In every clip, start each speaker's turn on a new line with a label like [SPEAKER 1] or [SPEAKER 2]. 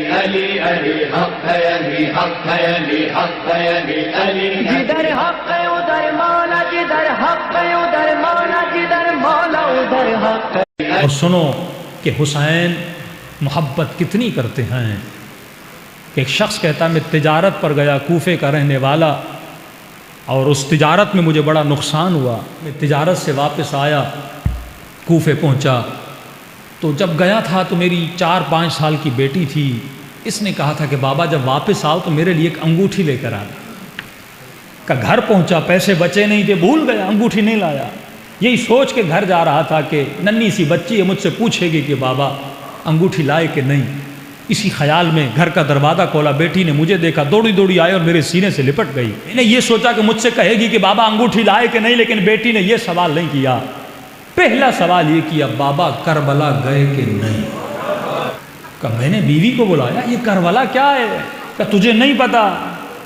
[SPEAKER 1] علی علی حق ہے، علی حق ہے، علی حق ہے، علی علی
[SPEAKER 2] جدھر حق ہے ادھر مولا، جدھر حق ہے ادھر مولا، جدھر مولا ادھر حق ہے۔
[SPEAKER 3] اور سنو کہ حسین محبت کتنی کرتے ہیں کہ ایک شخص کہتا ہے میں تجارت پر گیا، کوفے کا رہنے والا، اور اس تجارت میں مجھے بڑا نقصان ہوا۔ میں تجارت سے واپس آیا، کوفے پہنچا، تو جب گیا تھا تو میری 4-5 سال کی بیٹی تھی۔ اس نے کہا تھا کہ بابا جب واپس آؤ تو میرے لیے ایک انگوٹھی لے کر آنا۔ کہ گھر پہنچا، پیسے بچے نہیں تھے، بھول گیا، انگوٹھی نہیں لایا۔ یہی سوچ کے گھر جا رہا تھا کہ ننھی سی بچی ہے، مجھ سے پوچھے گی کہ بابا انگوٹھی لائے کہ نہیں۔ اسی خیال میں گھر کا دروازہ کھولا، بیٹی نے مجھے دیکھا، دوڑی دوڑی آئے اور میرے سینے سے لپٹ گئی۔ میں نے یہ سوچا کہ مجھ سے کہے گی کہ بابا انگوٹھی لائے کہ نہیں، لیکن بیٹی نے یہ سوال نہیں کیا۔ پہلا سوال یہ کیا، بابا کربلا گئے کہ نہیں؟ کہ میں نے بیوی کو بلایا، یہ کربلا کیا ہے؟ کہ تجھے نہیں پتا؟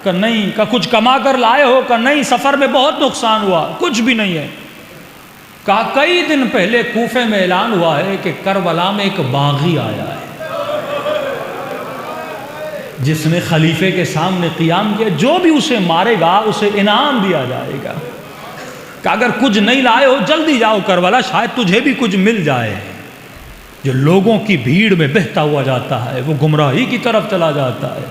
[SPEAKER 3] کہ نہیں۔ کہ کچھ کما کر لائے ہو؟ کہ نہیں، سفر میں بہت نقصان ہوا، کچھ بھی نہیں ہے۔ کہا کئی دن پہلے کوفے میں اعلان ہوا ہے کہ کربلا میں ایک باغی آیا ہے جس نے خلیفے کے سامنے قیام کیا، جو بھی اسے مارے گا اسے انعام دیا جائے گا۔ کہ اگر کچھ نہیں لائے ہو جلدی جاؤ کربلا، شاید تجھے بھی کچھ مل جائے۔ جو لوگوں کی بھیڑ میں بہتا ہوا جاتا ہے وہ گمراہی کی طرف چلا جاتا ہے،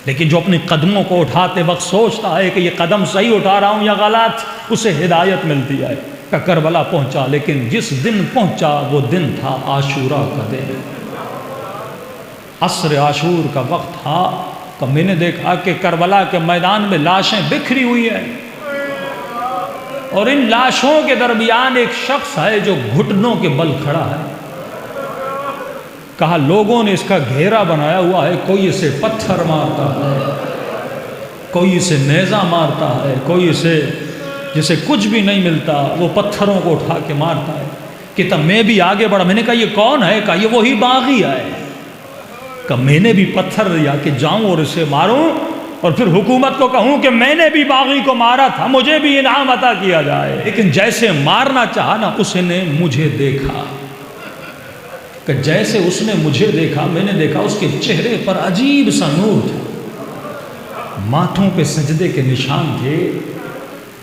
[SPEAKER 3] لیکن جو اپنے قدموں کو اٹھاتے وقت سوچتا ہے کہ یہ قدم صحیح اٹھا رہا ہوں یا غلط، اسے ہدایت ملتی ہے۔ کہ کربلا پہنچا، لیکن جس دن پہنچا وہ دن تھا عاشورہ کا دن، عصر عاشور کا وقت تھا۔ کہ میں نے دیکھا کہ کربلا کے میدان میں لاشیں بکھری ہوئی ہیں، اور ان لاشوں کے درمیان ایک شخص ہے جو گھٹنوں کے بل کھڑا ہے۔ کہا لوگوں نے اس کا گھیرا بنایا ہوا ہے، کوئی اسے پتھر مارتا ہے، کوئی اسے نیزہ مارتا ہے، کوئی اسے جسے کچھ بھی نہیں ملتا وہ پتھروں کو اٹھا کے مارتا ہے۔ کہ تب میں بھی آگے بڑھا، میں نے کہا یہ کون ہے؟ کہا یہ وہی باغی ہے۔ کہ میں نے بھی پتھر لیا کہ جاؤں اور اسے ماروں اور پھر حکومت کو کہوں کہ میں نے بھی باغی کو مارا تھا، مجھے بھی انعام عطا کیا جائے۔ لیکن جیسے مارنا چاہا نا، اس نے مجھے دیکھا۔ کہ جیسے اس نے مجھے دیکھا، میں نے دیکھا اس کے چہرے پر عجیب سا نور تھا، ماتھوں پہ سجدے کے نشان تھے۔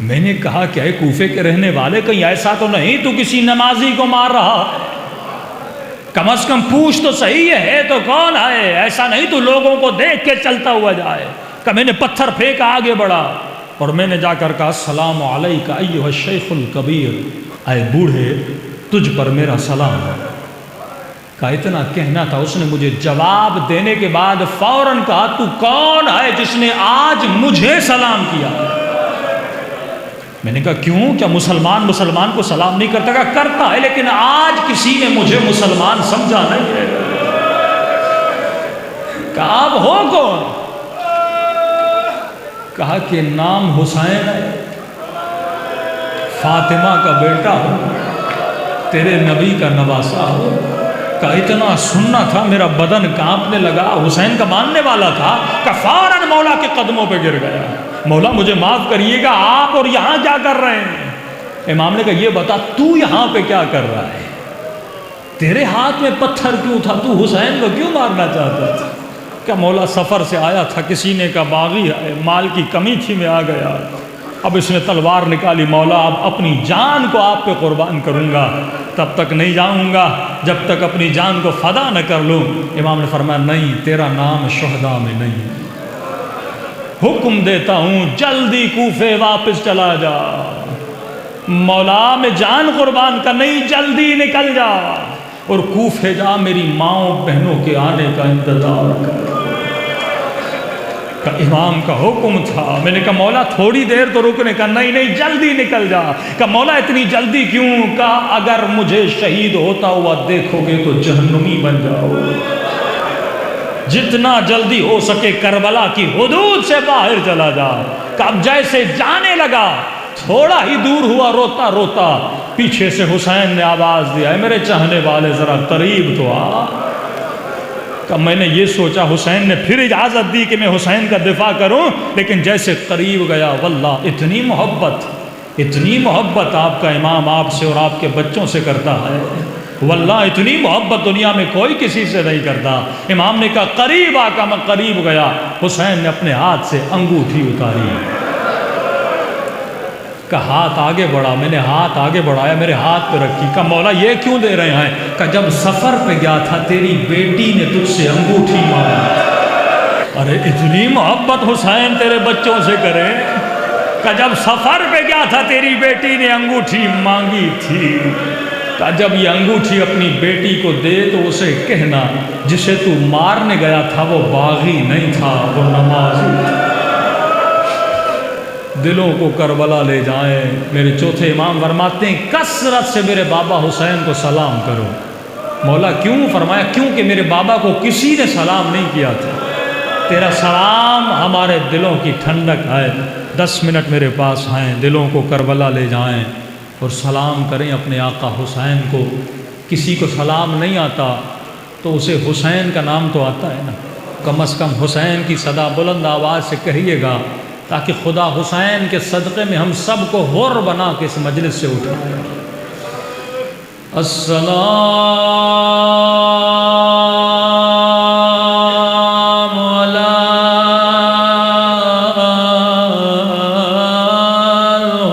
[SPEAKER 3] میں نے کہا کہ اے کوفے کے رہنے والے، کہیں ایسا تو نہیں تو کسی نمازی کو مار رہا ہے؟ کم از کم پوچھ تو صحیح ہے تو کون ہے؟ ایسا نہیں تو لوگوں کو دیکھ کے چلتا ہوا جائے۔ کہ میں نے پتھر پھینکا، آگے بڑھا، اور میں نے جا کر کہا السلام علیک ایھا الشیخ الکبیر، اے بوڑھے تجھ پر میرا سلام ہے۔ کہ اتنا کہنا تھا، اس نے مجھے جواب دینے کے بعد فوراً کہا تو کون ہے جس نے آج مجھے سلام کیا؟ میں نے کہا کیوں، کیا مسلمان کو سلام نہیں کرتا؟ کہا کرتا ہے، لیکن آج کسی نے مجھے مسلمان سمجھا نہیں ہے۔ کہا آپ ہو کون؟ کہا کہ نام حسین ہے، فاطمہ کا بیٹا ہوں، تیرے نبی کا نواسا ہوں۔ کہ اتنا سننا تھا میرا بدن کانپنے لگا، حسین کا ماننے والا تھا۔ کہ فوراً مولا کے قدموں پہ گر گیا، مولا مجھے معاف کریے گا، آپ اور یہاں کیا کر رہے ہیں؟ امام نے کہا یہ بتا تو یہاں پہ کیا کر رہا ہے؟ تیرے ہاتھ میں پتھر کیوں تھا؟ تو حسین کو کیوں مارنا چاہتا تھا؟ کہ مولا سفر سے آیا تھا، کسی نے کہا باغی ہے، مال کی کمی تھی، میں آ گیا، اب اس نے تلوار نکالی، مولا اب اپنی جان کو آپ پہ قربان کروں گا، تب تک نہیں جاؤں گا جب تک اپنی جان کو فدا نہ کر لوں۔ امام نے فرمایا نہیں، تیرا نام شہداء میں نہیں، حکم دیتا ہوں جلدی کوفے واپس چلا جا، مولا میں جان قربان کا نہیں، جلدی نکل جا اور کوفے جا، میری ماؤں بہنوں کے آنے کا انتظار کر۔ کہ امام کا حکم تھا۔ میں نے کہا مولا تھوڑی دیر تو رکنے کا، نہیں نہیں جلدی نکل جا۔ کہ مولا اتنی جلدی کیوں؟ کہا اگر مجھے شہید ہوتا ہوا دیکھو گے تو جہنمی بن جاؤ، جتنا جلدی ہو سکے کربلا کی حدود سے باہر چلا جا۔ کہ اب جیسے جانے لگا، تھوڑا ہی دور ہوا، روتا روتا پیچھے سے حسین نے آواز دیا، اے میرے چاہنے والے ذرا قریب تو آ۔ کہ میں نے یہ سوچا حسین نے پھر اجازت دی کہ میں حسین کا دفاع کروں، لیکن جیسے قریب گیا واللہ اتنی محبت آپ کا امام آپ سے اور آپ کے بچوں سے کرتا ہے، واللہ اتنی محبت دنیا میں کوئی کسی سے نہیں کرتا۔ امام نے کہا قریب آ کر میں قریب گیا، حسین نے اپنے ہاتھ سے انگوٹھی اتاری، کہا ہاتھ آگے بڑھا، میں نے ہاتھ آگے بڑھایا، میرے ہاتھ پہ رکھی، کہا مولا یہ کیوں دے رہے ہیں؟ کہا جب سفر پہ گیا تھا تیری بیٹی نے تجھ سے انگوٹھی مانگی۔ ارے اتنی محبت حسین تیرے بچوں سے کرے کہ جب سفر پہ گیا تھا تیری بیٹی نے انگوٹھی مانگی تھی، کہ جب یہ انگوٹھی اپنی بیٹی کو دے تو اسے کہنا جسے تو مارنے گیا تھا وہ باغی نہیں تھا، وہ نمازی تھا۔ دلوں کو کربلا لے جائیں۔ میرے چوتھے امام فرماتے ہیں کثرت سے میرے بابا حسین کو سلام کرو۔ مولا کیوں؟ فرمایا کیونکہ میرے بابا کو کسی نے سلام نہیں کیا تھا، تیرا سلام ہمارے دلوں کی ٹھنڈک ہے۔ 10 منٹ میرے پاس ہیں، دلوں کو کربلا لے جائیں اور سلام کریں اپنے آقا حسین کو۔ کسی کو سلام نہیں آتا تو اسے حسین کا نام تو آتا ہے نا، کم از کم حسین کی صدا بلند آواز سے کہیے گا تاکہ خدا حسین کے صدقے میں ہم سب کو حر بنا کے اس مجلس سے اٹھائے۔ السلام علی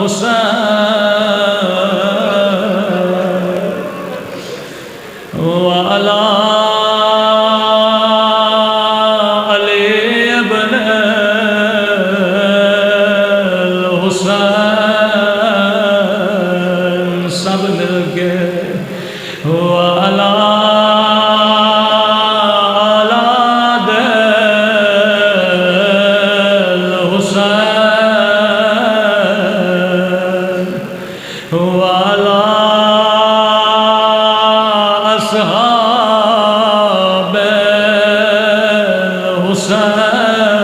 [SPEAKER 3] حسین وعلی اصحاب الحسین